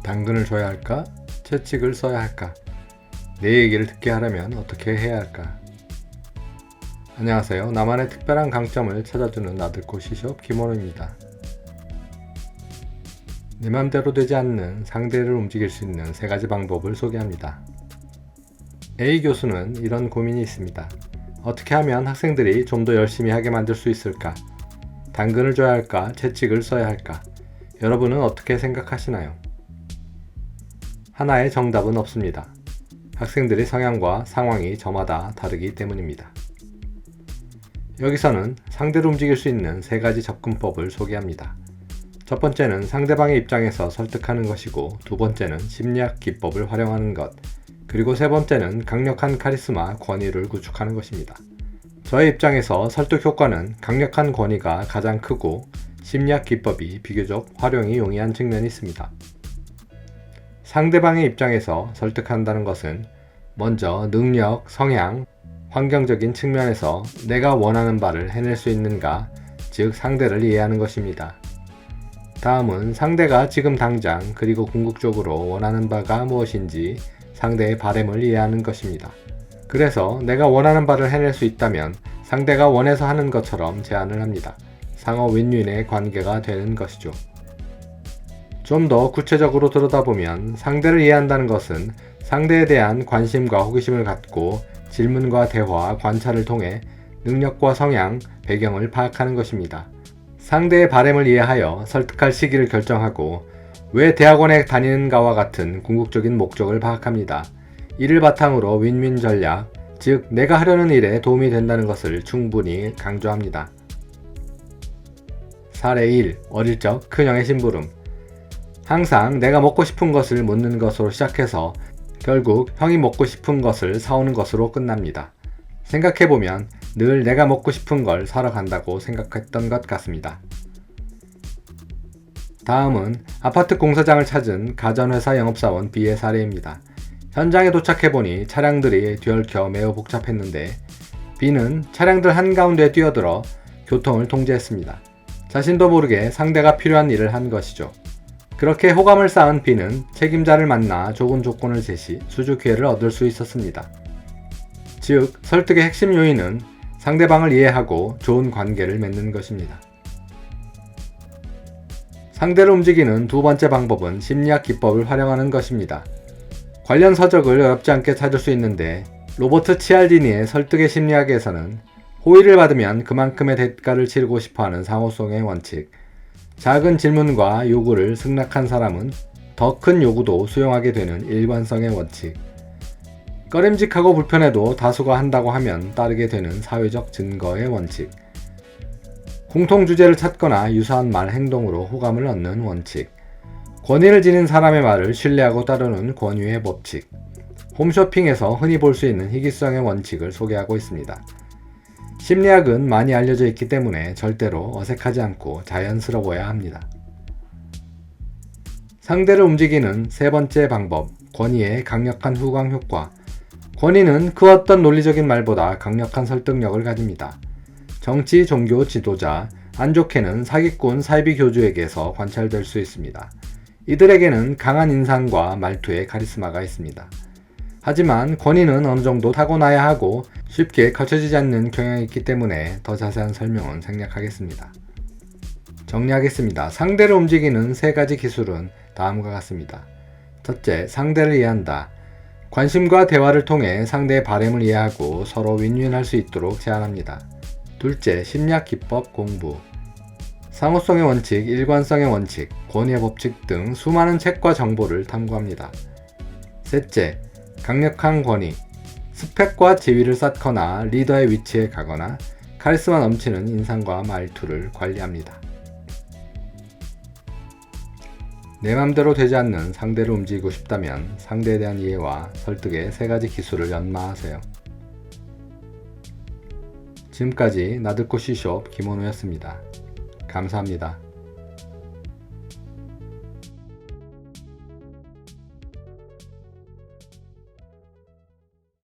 당근을 줘야 할까? 채찍을 써야 할까? 내 얘기를 듣게 하려면 어떻게 해야 할까? 안녕하세요. 나만의 특별한 강점을 찾아주는 나들꽃 시숍 김원우입니다. 내 맘대로 되지 않는 상대를 움직일 수 있는 3가지 방법을 소개합니다. A 교수는 이런 고민이 있습니다. 어떻게 하면 학생들이 좀 더 열심히 하게 만들 수 있을까? 당근을 줘야 할까? 채찍을 써야 할까? 여러분은 어떻게 생각하시나요? 하나의 정답은 없습니다. 학생들의 성향과 상황이 저마다 다르기 때문입니다. 여기서는 상대를 움직일 수 있는 3가지 접근법을 소개합니다. 첫 번째는 상대방의 입장에서 설득하는 것이고, 두 번째는 심리학 기법을 활용하는 것, 그리고 세 번째는 강력한 카리스마, 권위를 구축하는 것입니다. 저의 입장에서 설득 효과는 강력한 권위가 가장 크고, 심리학 기법이 비교적 활용이 용이한 측면이 있습니다. 상대방의 입장에서 설득한다는 것은 먼저 능력, 성향, 환경적인 측면에서 내가 원하는 바를 해낼 수 있는가, 즉 상대를 이해하는 것입니다. 다음은 상대가 지금 당장 그리고 궁극적으로 원하는 바가 무엇인지 상대의 바램을 이해하는 것입니다. 그래서 내가 원하는 바를 해낼 수 있다면 상대가 원해서 하는 것처럼 제안을 합니다. 상호 윈윈의 관계가 되는 것이죠. 좀 더 구체적으로 들여다보면 상대를 이해한다는 것은 상대에 대한 관심과 호기심을 갖고 질문과 대화, 관찰을 통해 능력과 성향, 배경을 파악하는 것입니다. 상대의 바램을 이해하여 설득할 시기를 결정하고 왜 대학원에 다니는가와 같은 궁극적인 목적을 파악합니다. 이를 바탕으로 윈윈 전략, 즉 내가 하려는 일에 도움이 된다는 것을 충분히 강조합니다. 사례 1. 어릴 적 큰형의 심부름. 항상 내가 먹고 싶은 것을 묻는 것으로 시작해서 결국 형이 먹고 싶은 것을 사오는 것으로 끝납니다. 생각해보면 늘 내가 먹고 싶은 걸 사러 간다고 생각했던 것 같습니다. 다음은 아파트 공사장을 찾은 가전회사 영업사원 B의 사례입니다. 현장에 도착해보니 차량들이 뒤얽혀 매우 복잡했는데 B는 차량들 한가운데에 뛰어들어 교통을 통제했습니다. 자신도 모르게 상대가 필요한 일을 한 것이죠. 그렇게 호감을 쌓은 B는 책임자를 만나 좋은 조건을 제시, 수주 기회를 얻을 수 있었습니다. 즉, 설득의 핵심 요인은 상대방을 이해하고 좋은 관계를 맺는 것입니다. 상대를 움직이는 두 번째 방법은 심리학 기법을 활용하는 것입니다. 관련 서적을 어렵지 않게 찾을 수 있는데 로버트 치알디니의 설득의 심리학에서는 호의를 받으면 그만큼의 대가를 치르고 싶어하는 상호성의 원칙, 작은 질문과 요구를 승낙한 사람은 더 큰 요구도 수용하게 되는 일관성의 원칙, 꺼림직하고 불편해도 다수가 한다고 하면 따르게 되는 사회적 증거의 원칙, 공통 주제를 찾거나 유사한 말 행동으로 호감을 얻는 원칙, 권위를 지닌 사람의 말을 신뢰하고 따르는 권위의 법칙, 홈쇼핑에서 흔히 볼 수 있는 희귀성의 원칙을 소개하고 있습니다. 심리학은 많이 알려져 있기 때문에 절대로 어색하지 않고 자연스러워야 합니다. 상대를 움직이는 세 번째 방법, 권위의 강력한 후광 효과. 권위는 그 어떤 논리적인 말보다 강력한 설득력을 가집니다. 정치, 종교 지도자, 안 좋게는 사기꾼, 사이비 교주에게서 관찰될 수 있습니다. 이들에게는 강한 인상과 말투의 카리스마가 있습니다. 하지만 권위는 어느 정도 타고나야 하고 쉽게 갖춰지지 않는 경향이 있기 때문에 더 자세한 설명은 생략하겠습니다. 정리하겠습니다. 상대를 움직이는 3가지 기술은 다음과 같습니다. 첫째, 상대를 이해한다. 관심과 대화를 통해 상대의 바램을 이해하고 서로 윈윈할 수 있도록 제안합니다. 둘째, 심리학 기법 공부. 상호성의 원칙, 일관성의 원칙, 권위의 법칙 등 수많은 책과 정보를 탐구합니다. 셋째, 강력한 권위. 스펙과 지위를 쌓거나 리더의 위치에 가거나 카리스마 넘치는 인상과 말투를 관리합니다. 내 맘대로 되지 않는 상대를 움직이고 싶다면 상대에 대한 이해와 설득의 3가지 기술을 연마하세요. 지금까지 나들꽃 시숍 김원우였습니다. 감사합니다.